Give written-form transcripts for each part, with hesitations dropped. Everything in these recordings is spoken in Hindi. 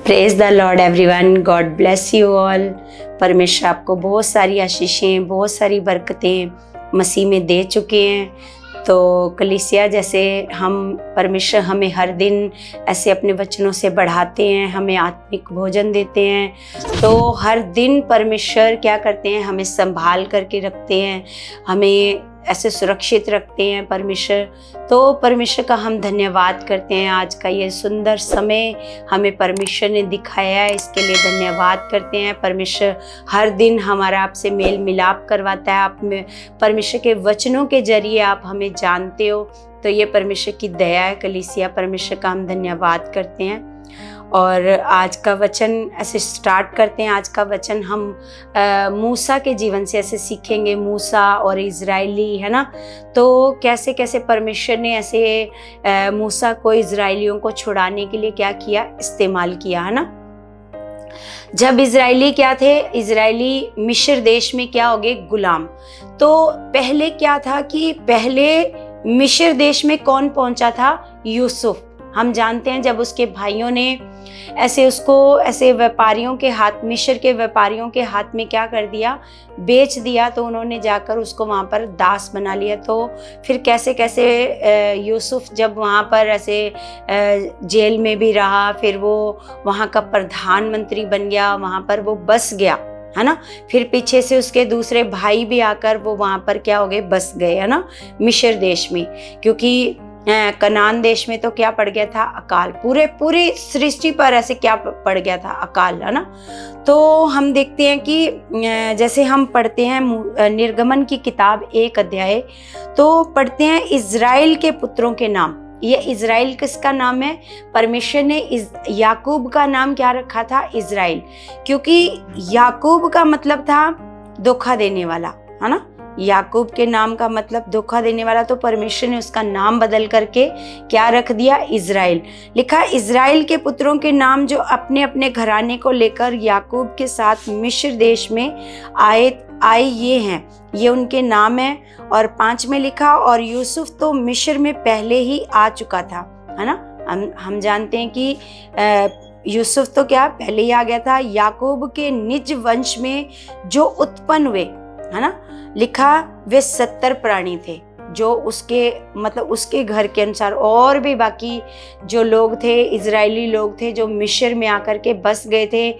Praise the Lord everyone, God bless you all. परमेश्वर आपको बहुत सारी आशीषें, बहुत सारी बरकतें मसीह में दे चुके हैं। तो कलीसिया जैसे हम परमेश्वर हमें हर दिन ऐसे अपने वचनों से बढ़ाते हैं, हमें आत्मिक भोजन देते हैं। तो हर दिन परमेश्वर क्या करते हैं, हमें संभाल करके रखते हैं, हमें ऐसे सुरक्षित रखते हैं परमेश्वर। तो परमेश्वर का हम धन्यवाद करते हैं। आज का ये सुंदर समय हमें परमेश्वर ने दिखाया है, इसके लिए धन्यवाद करते हैं। परमेश्वर हर दिन हमारा आपसे मेल मिलाप करवाता है। आप में परमेश्वर के वचनों के जरिए आप हमें जानते हो, तो ये परमेश्वर की दया है। कलीसिया परमेश्वर का हम धन्यवाद करते हैं। और आज का वचन ऐसे स्टार्ट करते हैं। आज का वचन हम मूसा के जीवन से ऐसे सीखेंगे। मूसा और इजरायली, है ना। तो कैसे कैसे परमेश्वर ने ऐसे मूसा को इजरायलियों को छुड़ाने के लिए क्या किया, इस्तेमाल किया, है ना। जब इजरायली क्या थे, इजरायली मिस्र देश में क्या हो गए, गुलाम। तो पहले क्या था कि पहले मिस्र देश में कौन पहुंचा था, यूसुफ। हम जानते हैं जब उसके भाइयों ने ऐसे उसको ऐसे व्यापारियों के हाथ, मिस्र के व्यापारियों के हाथ में क्या कर दिया, बेच दिया। तो उन्होंने जाकर उसको वहाँ पर दास बना लिया। तो फिर कैसे कैसे यूसुफ जब वहाँ पर ऐसे जेल में भी रहा, फिर वो वहाँ का प्रधानमंत्री बन गया, वहाँ पर वो बस गया, है ना। फिर पीछे से उसके दूसरे भाई भी आकर वो वहाँ पर क्या हो गए, बस गए, है ना, मिस्र देश में। क्योंकि कनान देश में तो क्या पड़ गया था, अकाल। पूरी सृष्टि पर ऐसे क्या पड़ गया था, अकाल, है ना। तो हम देखते हैं कि जैसे हम पढ़ते हैं निर्गमन की किताब 1 अध्याय, तो पढ़ते हैं इज़राइल के पुत्रों के नाम। ये इज़राइल किसका नाम है, परमेश्वर ने याकूब का नाम क्या रखा था, इज़राइल। क्योंकि याकूब का मतलब था धोखा देने वाला, है ना। याकूब के नाम का मतलब धोखा देने वाला। तो परमेश्वर ने उसका नाम बदल करके क्या रख दिया, इज़राइल। लिखा इज़राइल के पुत्रों के नाम जो अपने अपने घराने को लेकर याकूब के साथ मिस्र देश में आए ये हैं, ये उनके नाम हैं। और 5 में लिखा, और यूसुफ तो मिस्र में पहले ही आ चुका था, है ना। हम जानते हैं कि यूसुफ तो क्या पहले ही आ गया था। याकूब के निज वंश में जो उत्पन्न हुए, है ना, लिखा वे 70 प्राणी थे, जो उसके मतलब उसके घर के अनुसार। और भी बाकी जो लोग थे, इजरायली लोग थे, जो मिस्र में आकर के बस गए थे।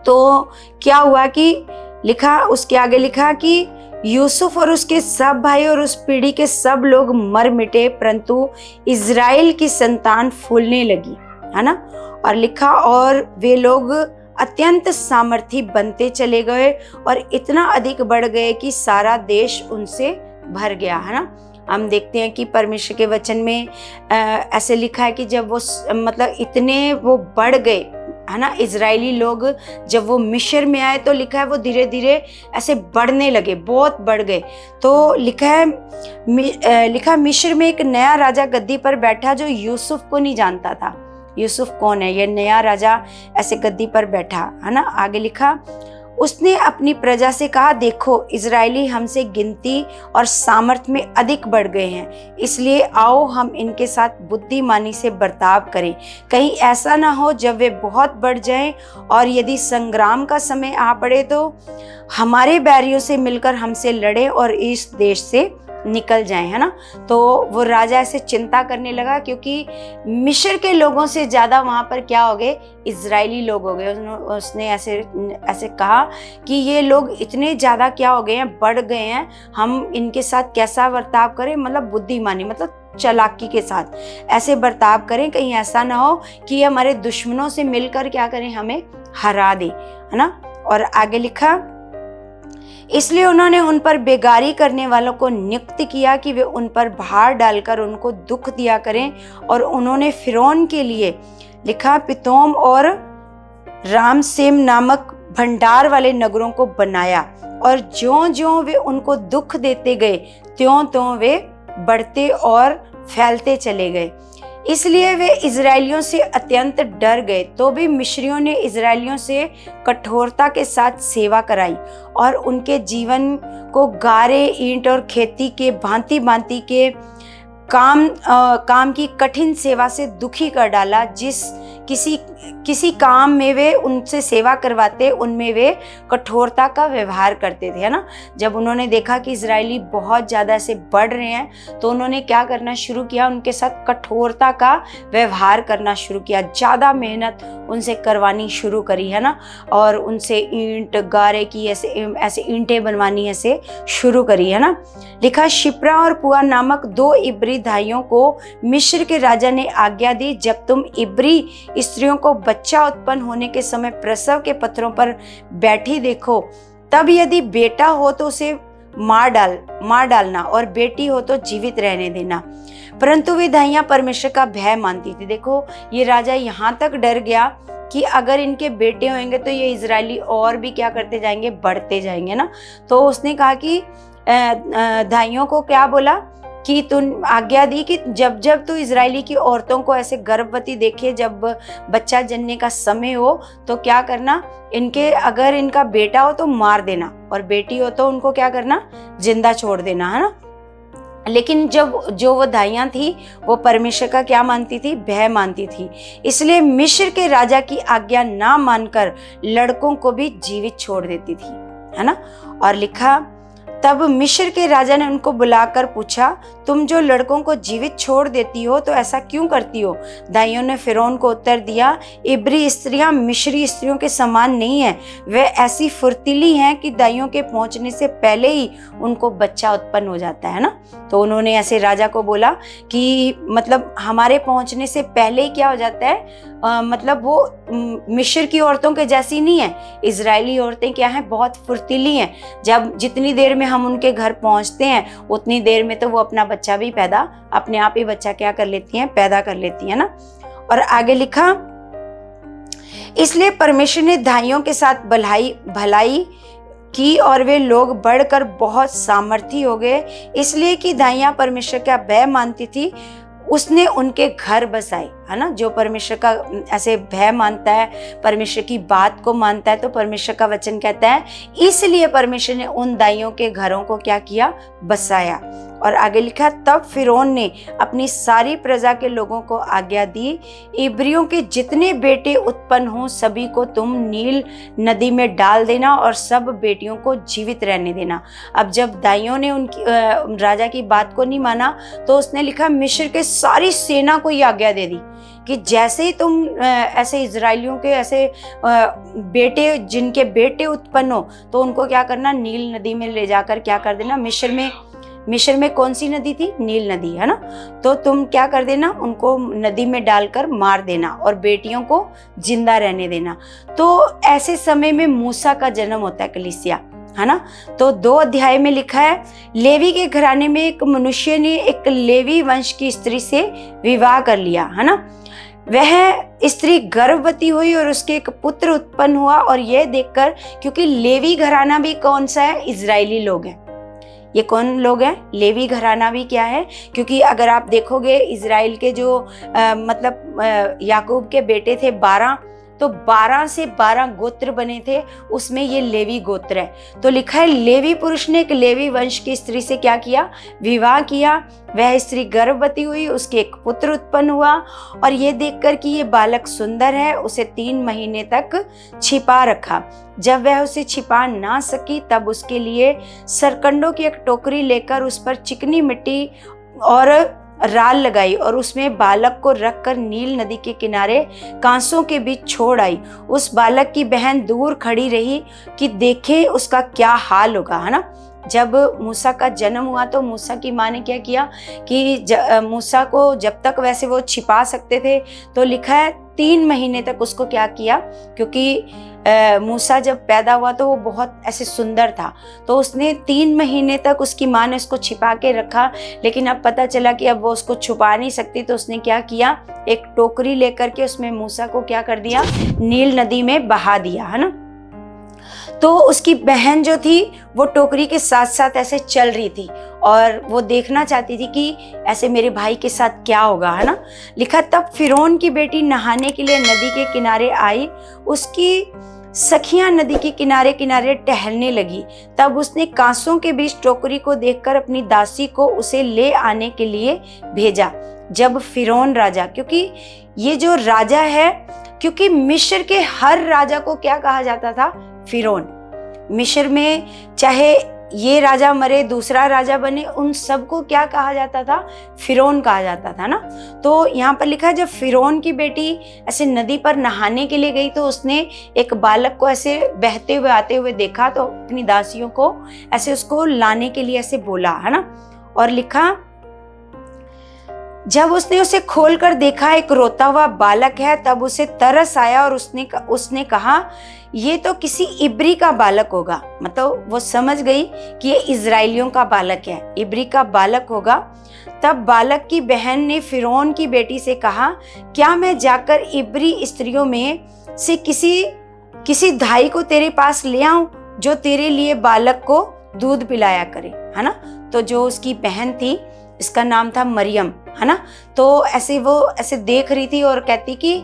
तो क्या हुआ कि लिखा, उसके आगे लिखा कि यूसुफ और उसके सब भाई और उस पीढ़ी के सब लोग मर मिटे, परंतु इजराइल की संतान फूलने लगी, है ना। और लिखा, और वे लोग अत्यंत सामर्थी बनते चले गए और इतना अधिक बढ़ गए कि सारा देश उनसे भर गया, है ना। हम देखते हैं कि परमेश्वर के वचन में ऐसे लिखा है कि जब वो मतलब इतने वो बढ़ गए, है ना, इजरायली लोग जब वो मिस्र में आए, तो लिखा है वो धीरे धीरे ऐसे बढ़ने लगे, बहुत बढ़ गए। तो लिखा है, लिखा मिस्र में एक नया राजा गद्दी पर बैठा जो यूसुफ को नहीं जानता था। यूसुफ कौन है, ये नया राजा ऐसे गद्दी पर बैठा, है ना। आगे लिखा, उसने अपनी प्रजा से कहा, देखो इजरायली हमसे गिनती और सामर्थ में अधिक बढ़ गए हैं, इसलिए आओ हम इनके साथ बुद्धिमानी से बर्ताव करें, कहीं ऐसा ना हो जब वे बहुत बढ़ जाएं और यदि संग्राम का समय आ पड़े तो हमारे बैरियों से मिलकर हमसे लड़े और इस देश से निकल जाए, है ना। तो वो राजा ऐसे चिंता करने लगा, क्योंकि मिस्र के लोगों से ज़्यादा वहाँ पर क्या हो गए, इजरायली लोग हो गए। उसने ऐसे कहा कि ये लोग इतने ज़्यादा क्या हो गए हैं, बढ़ गए हैं, हम इनके साथ कैसा बर्ताव करें, मतलब बुद्धिमानी, मतलब चालाकी के साथ ऐसे बर्ताव करें, कहीं ऐसा ना हो कि हमारे दुश्मनों से मिलकर क्या करें, हमें हरा दे, है ना। और आगे लिखा, इसलिए उन्होंने उन पर बेगारी करने वालों को नियुक्त किया कि वे उन पर भार डालकर उनको दुख दिया करें। और उन्होंने फिरौन के लिए लिखा पितोम और रामसेम नामक भंडार वाले नगरों को बनाया, और ज्यों-ज्यों वे उनको दुख देते गए त्यों-त्यों वे बढ़ते और फैलते चले गए। इसलिए वे इजरायलियों से अत्यंत डर गए। तो भी मिस्रियों ने इजरायलियों से कठोरता के साथ सेवा कराई और उनके जीवन को गारे, ईंट और खेती के भांति भांति के काम की कठिन सेवा से दुखी कर डाला। जिस किसी काम में वे उनसे सेवा करवाते उनमें वे कठोरता का व्यवहार करते थे, है ना। जब उन्होंने देखा कि इजरायली बहुत ज़्यादा ऐसे बढ़ रहे हैं तो उन्होंने क्या करना शुरू किया, उनके साथ कठोरता का व्यवहार करना शुरू किया, ज़्यादा मेहनत उनसे करवानी शुरू करी, है ना। और उनसे ईंट गारे की ऐसे ईंटें बनवानी ऐसे शुरू करी, है ना। लिखा, शिप्रा और पुआ नामक 2 इब्री भाइयों को मिस्र के राजा ने आज्ञा दी, जब तुम इब्री स्त्रियों को बच्चा उत्पन्न होने के समय प्रसव के पत्थरों पर बैठी देखो, तब यदि बेटा हो तो उसे मार डालना और बेटी हो तो जीवित रहने देना। परंतु वे दाइयां परमेश्वर का भय मानती थी। देखो, ये राजा यहाँ तक डर गया कि अगर इनके बेटे होंगे तो ये इजरायली और भी क्या करते जाएंगे, बढ़ते जाएंगे ना। तो उसने कहा कि दाइयों को क्या बोला कि तुम आज्ञा दी कि जब जब तू इजरायली की औरतों को ऐसे गर्भवती देखे, जब बच्चा जनने का समय हो, तो क्या करना, अगर इनका बेटा हो तो मार देना और बेटी हो तो उनको क्या करना, जिंदा छोड़ देना, है ना। लेकिन जो वो दाइयां थी वो परमेश्वर का क्या मानती थी, भय मानती थी। इसलिए मिस्र के राजा की आज्ञा ना मानकर लड़कों को भी जीवित छोड़ देती थी, है ना। और लिखा, तब मिस्र के राजा ने उनको बुलाकर पूछा, तुम जो लड़कों को जीवित छोड़ देती हो तो ऐसा क्यों करती हो। दाइयों ने फिरौन को उत्तर दिया, इब्री स्त्रियां मिस्री स्त्रियों के समान नहीं है, वे ऐसी फुर्तीली हैं कि दाइयों के पहुंचने से पहले ही उनको बच्चा उत्पन्न हो जाता है ना। तो उन्होंने ऐसे राजा को बोला कि मतलब हमारे पहुंचने से पहले ही क्या हो जाता है, मतलब वो मिस्र की औरतों के जैसी नहीं है। इजरायली औरतें क्या हैं, बहुत फुर्तीली हैं। जब जितनी देर में हम उनके घर पहुंचते हैं उतनी देर में तो वो अपना बच्चा भी अपने आप ही बच्चा क्या कर लेती हैं, पैदा कर लेती हैं ना। और आगे लिखा, इसलिए परमेश्वर ने दाइयों के साथ भलाई की और वे लोग बढ़कर बहुत सामर्थी हो गए। इसलिए कि दाइयां परमेश्वर का भय मानती थी, उसने उनके घर बसाए, है ना। जो परमेश्वर का ऐसे भय मानता है, परमेश्वर की बात को मानता है, तो परमेश्वर का वचन कहता है इसलिए परमेश्वर ने उन दाइयों के घरों को क्या किया, बसाया। और आगे लिखा, तब फिरौन ने अपनी सारी प्रजा के लोगों को आज्ञा दी, इब्रियों के जितने बेटे उत्पन्न हों सभी को तुम नील नदी में डाल देना और सब बेटियों को जीवित रहने देना। अब जब दाइयों ने उनकी राजा की बात को नहीं माना तो उसने लिखा, मिस्र के सारी सेना को ये आज्ञा दे दी कि जैसे ही तुम ऐसे इजरायलियों के ऐसे बेटे, जिनके बेटे उत्पन्न हो तो उनको क्या करना, नील नदी में ले जाकर क्या कर देना, मिस्र में कौन सी नदी थी, नील नदी, है ना। तो तुम क्या कर देना, उनको नदी में डालकर मार देना और बेटियों को जिंदा रहने देना। तो ऐसे समय में मूसा का जन्म होता है कलीसिया, है ना। तो 2 अध्याय में लिखा है, लेवी के घराने में एक मनुष्य ने एक लेवी वंश की स्त्री से विवाह कर लिया, है ना। वह स्त्री गर्भवती हुई और उसके एक पुत्र उत्पन्न हुआ। और यह देखकर, क्योंकि लेवी घराना भी कौन सा है, इजरायली लोग हैं। ये कौन लोग हैं, लेवी घराना भी क्या है, क्योंकि अगर आप देखोगे इजराइल के जो याकूब के बेटे थे 12, तो 12 से 12 गोत्र बने थे, उसमें ये लेवी गोत्र है। तो लिखा है, लेवी पुरुष ने एक लेवी वंश की स्त्री से क्या किया, विवाह किया। वह स्त्री गर्भवती हुई, उसके एक पुत्र उत्पन्न हुआ। और ये देखकर कि ये बालक सुंदर है, उसे 3 महीने तक छिपा रखा। जब वह उसे छिपा ना सकी तब उसके लिए सरकंडों की एक टोकरी लेकर उस पर चिकनी मिट्टी और राल लगाई और उसमें बालक को रखकर नील नदी के किनारे कांसों के बीच छोड़ आई। उस बालक की बहन दूर खड़ी रही कि देखे उसका क्या हाल होगा, है ना। जब मूसा का जन्म हुआ तो मूसा की माँ ने क्या किया कि मूसा को जब तक वैसे वो छिपा सकते थे, तो लिखा है 3 महीने तक उसको क्या किया, क्योंकि मूसा जब पैदा हुआ तो वो बहुत ऐसे सुंदर था, तो उसने 3 महीने तक उसकी माँ ने उसको छिपा के रखा। लेकिन अब पता चला कि अब वो उसको छुपा नहीं सकती, तो उसने क्या किया, एक टोकरी लेकर के उसमें मूसा को क्या कर दिया, नील नदी में बहा दिया, है ना। तो उसकी बहन जो थी वो टोकरी के साथ साथ ऐसे चल रही थी और वो देखना चाहती थी कि ऐसे मेरे भाई के साथ क्या होगा, है ना। लिखा, तब फिरौन की बेटी नहाने के लिए नदी के किनारे आई, उसकी सखियां नदी के किनारे किनारे टहलने लगी। तब उसने कांसों के बीच टोकरी को देखकर अपनी दासी को उसे ले आने के लिए भेजा। जब फिरौन राजा, क्योंकि ये जो राजा है, क्योंकि मिस्र के हर राजा को क्या कहा जाता था? फिरौन। मिस्र में चाहे ये राजा मरे, दूसरा राजा बने, उन सबको क्या कहा जाता था? फिरौन कहा जाता था ना। तो यहाँ पर लिखा है, जब फिरौन की बेटी ऐसे नदी पर नहाने के लिए गई तो उसने एक बालक को ऐसे बहते हुए आते हुए देखा, तो अपनी दासियों को ऐसे उसको लाने के लिए ऐसे बोला, है ना। और लिखा, जब उसने उसे खोलकर देखा एक रोता हुआ बालक है, तब उसे तरस आया और उसने कहा ये तो किसी इब्री का बालक होगा। मतलब वो समझ गई कि ये इजराइलियों का बालक है, इब्री का बालक होगा। तब बालक की बहन ने फिरौन की बेटी से कहा, क्या मैं जाकर इब्री स्त्रियों में से किसी धाई को तेरे पास ले आऊं जो तेरे लिए बालक को दूध पिलाया करे, है ना। तो जो उसकी बहन थी, इसका नाम था मरियम, है ना। तो ऐसे वो ऐसे देख रही थी और कहती कि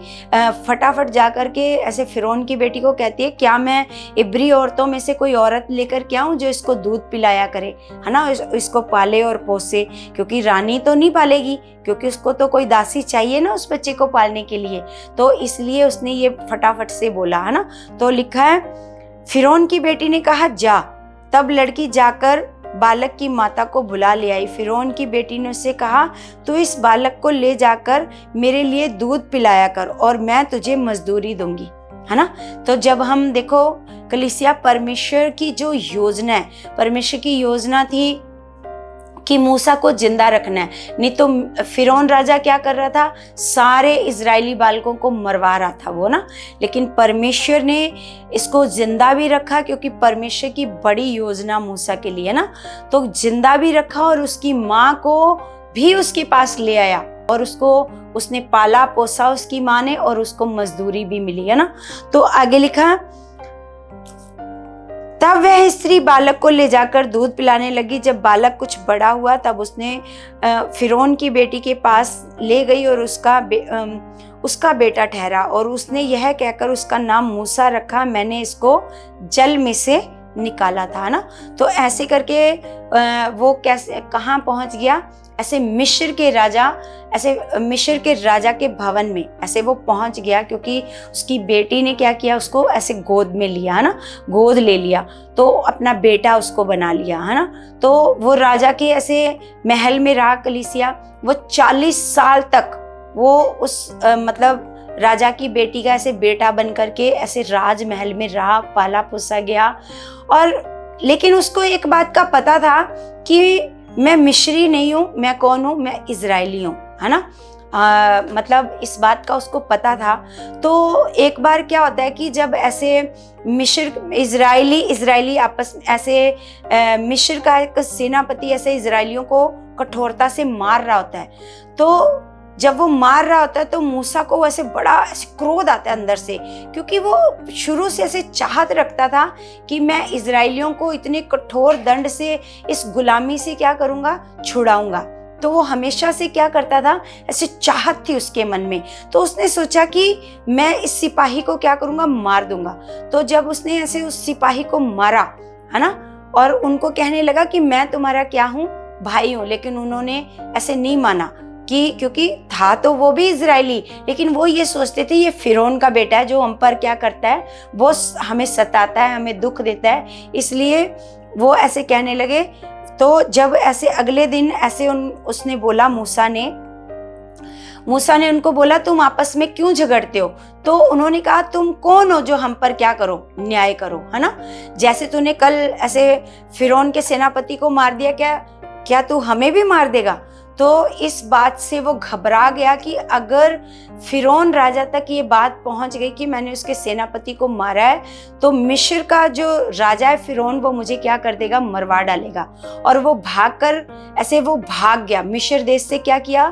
फटाफट जा कर के ऐसे फिरौन की बेटी को कहती है, क्या मैं इब्री औरतों में से कोई औरत लेकर के आऊं जो इसको दूध पिलाया करे, है ना, इसको पाले और पोसे, क्योंकि रानी तो नहीं पालेगी, क्योंकि उसको तो कोई दासी चाहिए ना उस बच्चे को पालने के लिए। तो इसलिए उसने ये फटाफट से बोला, है ना। तो लिखा है, फिरौन की बेटी ने कहा जा। तब लड़की जाकर बालक की माता को बुला ले आई। फिरौन की बेटी ने उससे कहा, तू इस बालक को ले जाकर मेरे लिए दूध पिलाया कर और मैं तुझे मजदूरी दूंगी, है ना। तो जब हम देखो कलीसिया, परमेश्वर की जो योजना है, परमेश्वर की योजना थी कि मूसा को जिंदा रखना है, नहीं तो फिरौन राजा क्या कर रहा था? सारे इजरायली बालकों को मरवा रहा था वो ना। लेकिन परमेश्वर ने इसको जिंदा भी रखा, क्योंकि परमेश्वर की बड़ी योजना मूसा के लिए ना। तो जिंदा भी रखा और उसकी माँ को भी उसके पास ले आया और उसने पाला पोसा उसकी माँ ने, और उसको मजदूरी भी मिली, है ना। तो आगे लिखा, तब वह स्त्री बालक को ले जाकर दूध पिलाने लगी। जब बालक कुछ बड़ा हुआ तब उसने फिरौन की बेटी के पास ले गई और उसका बेटा ठहरा, और उसने यह कहकर उसका नाम मूसा रखा, मैंने इसको जल में से निकाला था ना। तो ऐसे करके वो कैसे कहाँ पहुंच गया? ऐसे मिस्र के राजा के भवन में ऐसे वो पहुंच गया, क्योंकि उसकी बेटी ने क्या किया? उसको ऐसे गोद में लिया, है ना, गोद ले लिया, तो अपना बेटा उसको बना लिया, है ना। तो वो राजा के ऐसे महल में रहा कलीसिया, वो 40 साल तक वो उस मतलब राजा की बेटी का ऐसे बेटा बन करके ऐसे राजमहल में रहा, पाला पोसा गया। और लेकिन उसको एक बात का पता था कि मैं मिस्री नहीं हूँ, मैं कौन हूँ? मैं इजरायली हूँ, है ना। मतलब इस बात का उसको पता था। तो एक बार क्या होता है कि जब ऐसे इजरायली आपस में ऐसे मिस्र का एक सेनापति ऐसे इजरायलियों को कठोरता से मार रहा होता है, तो जब वो मार रहा होता है तो मूसा को ऐसे बड़ा ऐसे क्रोध आता है अंदर से, क्योंकि वो शुरू से ऐसे चाहत रखता था कि मैं इजरायलियों को इतने कठोर दंड से, इस गुलामी से क्या करूँगा? छुड़ाऊंगा। तो वो हमेशा से क्या करता था? ऐसे चाहत थी उसके मन में। तो उसने सोचा कि मैं इस सिपाही को क्या करूँगा? मार दूंगा। तो जब उसने ऐसे उस सिपाही को मारा, है ना, और उनको कहने लगा कि मैं तुम्हारा क्या हूँ? भाई हूँ। लेकिन उन्होंने ऐसे नहीं माना, कि क्योंकि था तो वो भी इजरायली, लेकिन वो ये सोचते थे ये फिरौन का बेटा है जो हम पर क्या करता है? वो हमें सताता है, हमें दुख देता है, इसलिए वो ऐसे कहने लगे। तो जब ऐसे अगले दिन ऐसे उसने बोला, मूसा ने उनको बोला, तुम आपस में क्यों झगड़ते हो? तो उन्होंने कहा, तुम कौन हो जो हम पर क्या करो? न्याय करो, है ना। जैसे तूने कल ऐसे फिरौन के सेनापति को मार दिया, क्या तू हमें भी मार देगा? तो इस बात से वो घबरा गया कि अगर फिरौन राजा तक ये बात पहुंच गई कि मैंने उसके सेनापति को मारा है, तो मिस्र का जो राजा है फिरौन, वो मुझे क्या कर देगा? मरवा डालेगा। और वो भाग गया मिस्र देश से। क्या किया?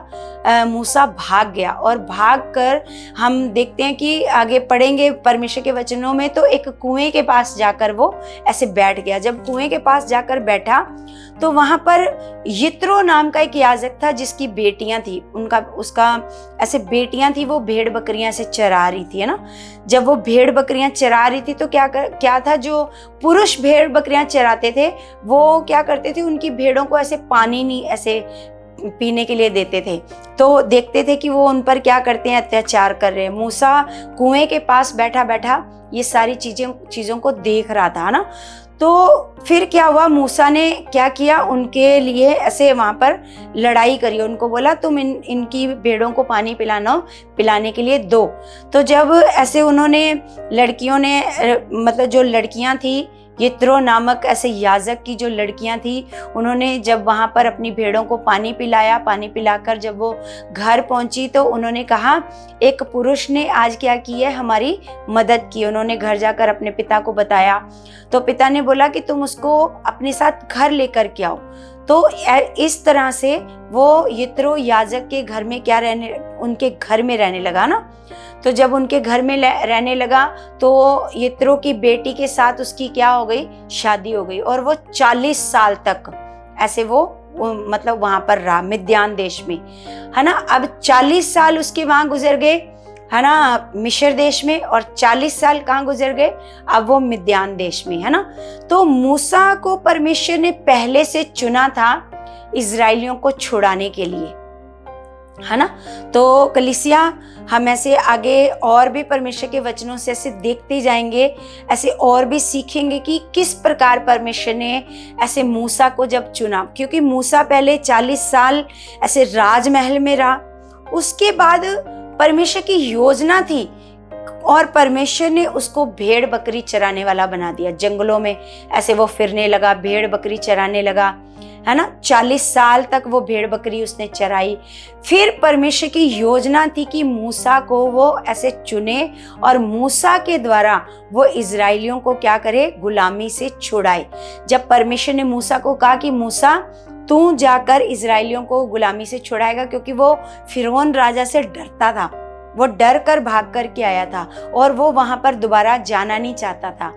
मूसा भाग गया, और भागकर हम देखते हैं कि आगे पढ़ेंगे परमेश्वर के वचनों में, तो एक कुएं के पास जाकर वो ऐसे बैठ गया। जब कुएं के पास जाकर बैठा तो वहां पर यित्रो नाम का एक याजक था जिसकी बेटियां थी, उसका ऐसे बेटियां थी थी वो भेड़ बकरियां से चरा रही थी, है ना। जब वो भेड़ बकरियां चरा रही थी तो क्या था, जो पुरुष भेड़ बकरियां चराते थे वो क्या करते थे, उनकी भेड़ों को ऐसे पानी नहीं ऐसे पीने के लिए देते थे, तो देखते थे कि वो उन पर क्या करते हैं, अत्याचार कर रहे हैं। मूसा कुएं के पास बैठा बैठा ये सारी चीज़ों को देख रहा था ना। तो फिर क्या हुआ, मूसा ने क्या किया, उनके लिए ऐसे वहाँ पर लड़ाई करी, उनको बोला तुम इनकी भेड़ों को पानी पिलाने के लिए दो। तो जब ऐसे उन्होंने लड़कियों ने मतलब जो लड़कियाँ थी, यित्रो नामक ऐसे याजक की जो लड़कियां थी, उन्होंने जब वहां पर अपनी भेड़ों को पानी पिलाया, पानी पिलाकर जब वो घर पहुंची तो उन्होंने कहा एक पुरुष ने आज क्या की है, हमारी मदद की। उन्होंने घर जाकर अपने पिता को बताया, तो पिता ने बोला कि तुम उसको अपने साथ घर लेकर के आओ। तो इस तरह से वो यित्रो याजक के घर में उनके घर में रहने लगा ना। तो जब उनके घर में रहने लगा तो यित्रो की बेटी के साथ उसकी क्या हो गई, शादी हो गई, और वो 40 साल तक ऐसे वो मतलब वहां पर रहा, मिद्यान देश में, है ना। अब 40 साल उसके वहां गुजर गए, है ना, मिस्र देश में, और 40 साल कहाँ गुजर गए, अब वो मिद्यान देश में, है ना। तो मूसा को परमेश्वर ने पहले से चुना था इजराइलियों को छुड़ाने के लिए, है ना। तो कलीसिया, हम ऐसे आगे और भी परमेश्वर के वचनों से ऐसे देखते जाएंगे, ऐसे और भी सीखेंगे कि किस प्रकार परमेश्वर ने ऐसे मूसा को जब चुना, क्योंकि मूसा पहले 40 साल ऐसे राजमहल में रहा, उसके बाद परमेश्वर की योजना थी और परमेश्वर ने उसको भेड़ बकरी चराने वाला बना दिया। जंगलों में ऐसे वो फिरने लगा, भेड़ बकरी चराने लगा, है ना। 40 साल तक वो भेड़ बकरी उसने चराई। फिर परमेश्वर की योजना थी कि मूसा को वो ऐसे चुने और मूसा के द्वारा वो इजराइलियों को क्या करे, गुलामी से छुड़ाए। जब परमेश्वर ने मूसा को कहा कि मूसा तू जाकर इजराइलियों को गुलामी से छुड़ाएगा, क्योंकि वो फिरौन राजा से डरता था, वो डर कर भाग कर के आया था और वो वहां पर दोबारा जाना नहीं चाहता था।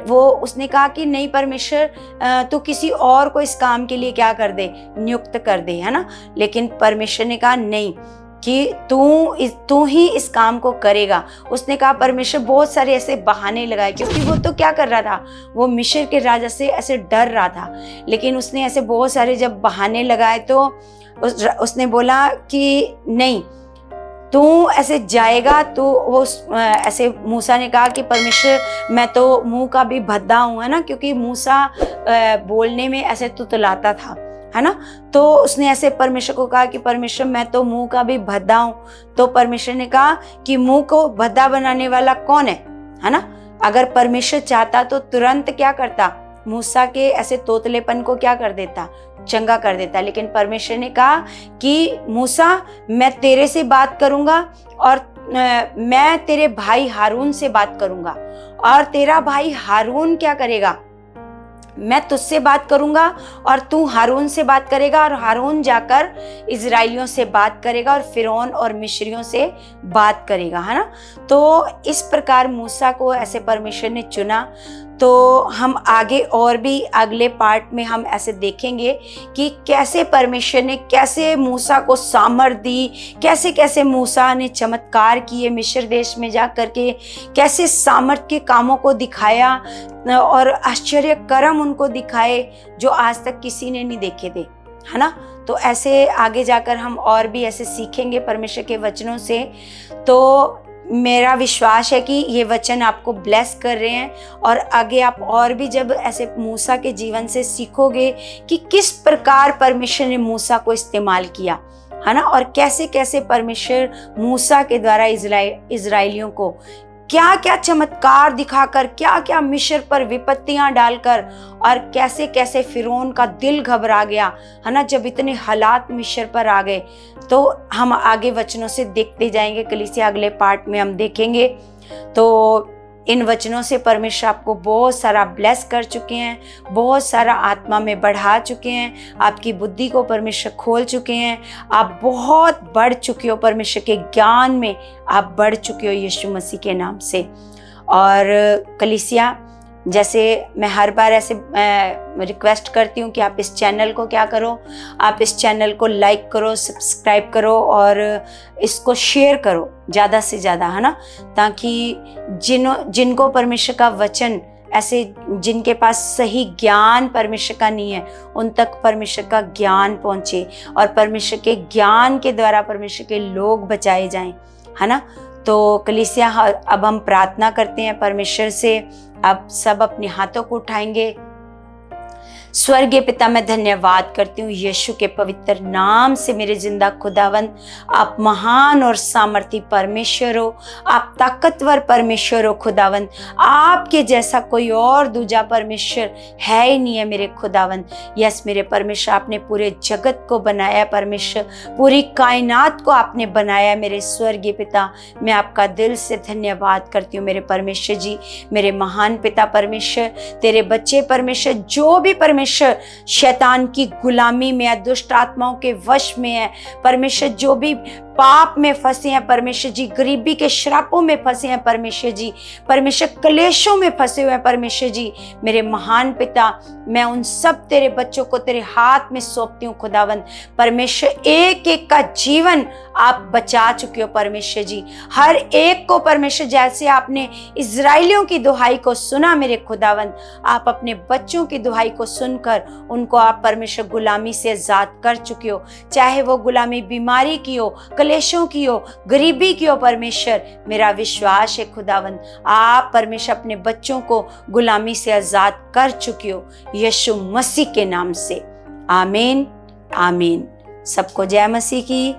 वो उसने कहा कि नहीं परमेश्वर, तू किसी और को इस काम के लिए क्या कर दे, नियुक्त कर दे, है ना। लेकिन परमेश्वर ने कहा नहीं, कि तू ही इस काम को करेगा। उसने कहा, परमेश्वर बहुत सारे ऐसे बहाने लगाए, क्योंकि वो तो क्या कर रहा था, वो मिस्र के राजा से ऐसे डर रहा था। लेकिन उसने ऐसे बहुत सारे जब बहाने लगाए तो उसने बोला कि नहीं, तू ऐसे जाएगा। तो वो ऐसे मूसा ने कहा कि परमेश्वर मैं तो मुंह का भी भद्दा हूँ, है ना, क्योंकि मूसा बोलने में ऐसे तुतलाता था, है ना। तो उसने ऐसे परमेश्वर को कहा कि परमेश्वर मैं तो मुंह का भी भद्दा हूँ। तो परमेश्वर ने कहा कि मुंह को भद्दा बनाने वाला कौन है ना। अगर परमेश्वर चाहता तो तुरंत क्या करता, मूसा के ऐसे तोतलेपन को क्या कर देता, चंगा कर देता। लेकिन परमेश्वर ने कहा कि मूसा मैं तेरे से बात करूंगा और मैं तेरे भाई हारून से बात करूंगा, और तेरा भाई हारून क्या करेगा, मैं तुझसे बात करूंगा और तू हारून से बात करेगा, और हारून जाकर इजराइलियों से बात करेगा और फिरौन और मिस्रियों से बात करेगा, है ना। तो इस प्रकार मूसा को ऐसे परमेश्वर ने चुना। तो हम आगे और भी अगले पार्ट में हम ऐसे देखेंगे कि कैसे परमेश्वर ने कैसे मूसा को सामर्थ दी, कैसे कैसे मूसा ने चमत्कार किए मिस्र देश में जा करके, कैसे सामर्थ के कामों को दिखाया और आश्चर्य कर्म उनको दिखाए जो आज तक किसी ने नहीं देखे थे, है ना। तो ऐसे आगे जाकर हम और भी ऐसे सीखेंगे परमेश्वर के वचनों से। तो मेरा विश्वास है कि ये वचन आपको ब्लेस कर रहे हैं, और आगे आप और भी जब ऐसे मूसा के जीवन से सीखोगे कि किस प्रकार परमेश्वर ने मूसा को इस्तेमाल किया, है ना, और कैसे कैसे परमेश्वर मूसा के द्वारा इजराइलियों को क्या क्या चमत्कार दिखाकर, क्या क्या मिस्र पर विपत्तियां डालकर, और कैसे कैसे फिरौन का दिल घबरा गया, है ना, जब इतने हालात मिस्र पर आ गए। तो हम आगे वचनों से देखते जाएंगे, कलीसिया अगले पार्ट में हम देखेंगे। तो इन वचनों से परमेश्वर आपको बहुत सारा ब्लेस कर चुके हैं, बहुत सारा आत्मा में बढ़ा चुके हैं, आपकी बुद्धि को परमेश्वर खोल चुके हैं, आप बहुत बढ़ चुके हो, परमेश्वर के ज्ञान में आप बढ़ चुके हो यीशु मसीह के नाम से। और कलीसिया जैसे मैं हर बार ऐसे रिक्वेस्ट करती हूँ कि आप इस चैनल को क्या करो, आप इस चैनल को लाइक करो, सब्सक्राइब करो और इसको शेयर करो ज़्यादा से ज़्यादा, है ना, ताकि जिनको परमेश्वर का वचन, ऐसे जिनके पास सही ज्ञान परमेश्वर का नहीं है, उन तक परमेश्वर का ज्ञान पहुँचे और परमेश्वर के ज्ञान के द्वारा परमेश्वर के लोग बचाए जाएं, है ना। तो कलीसिया, अब हम प्रार्थना करते हैं परमेश्वर से। अब सब अपने हाथों को उठाएंगे। स्वर्गीय पिता, मैं धन्यवाद करती हूँ यीशु के पवित्र नाम से। मेरे जिंदा खुदावंद, आप महान और सामर्थी परमेश्वर हो, आप ताकतवर परमेश्वर हो खुदावंद। आपके जैसा कोई और दूजा परमेश्वर है ही नहीं है मेरे खुदावंद। यस मेरे परमेश्वर, आपने पूरे जगत को बनाया परमेश्वर, पूरी कायनात को आपने बनाया मेरे स्वर्गीय पिता। मैं आपका दिल से धन्यवाद करती हूँ मेरे परमेश्वर जी, मेरे महान पिता परमेश्वर। तेरे बच्चे परमेश्वर जो भी परमेश्वर शैतान की गुलामी में है, दुष्ट आत्माओं के वश में है परमेश्वर, जो भी पाप में फंसे हैं परमेश्वर जी, गरीबी के श्रापों में फंसे हैं परमेश्वर जी, परमेश्वर क्लेशों में फंसे हुए हैं परमेश्वर जी, मेरे महान पिता, मैं उन सब तेरे बच्चों को तेरे हाथ में सौंपती हूँ खुदावंद। परमेश्वर एक एक का जीवन आप बचा चुके हो परमेश्वर जी, हर एक को परमेश्वर, जैसे आपने इजराइलियों की दुहाई को सुना मेरे खुदावंद, आप अपने बच्चों की दुहाई को सुनकर उनको आप परमेश्वर गुलामी से आजाद कर चुके हो, चाहे वो गुलामी बीमारी की हो, क्लेशों की हो, गरीबी की हो परमेश्वर। मेरा विश्वास है खुदावंद, आप परमेश्वर अपने बच्चों को गुलामी से आजाद कर चुके हो यीशु मसीह के नाम से। आमीन आमीन। सबको जय मसीह की।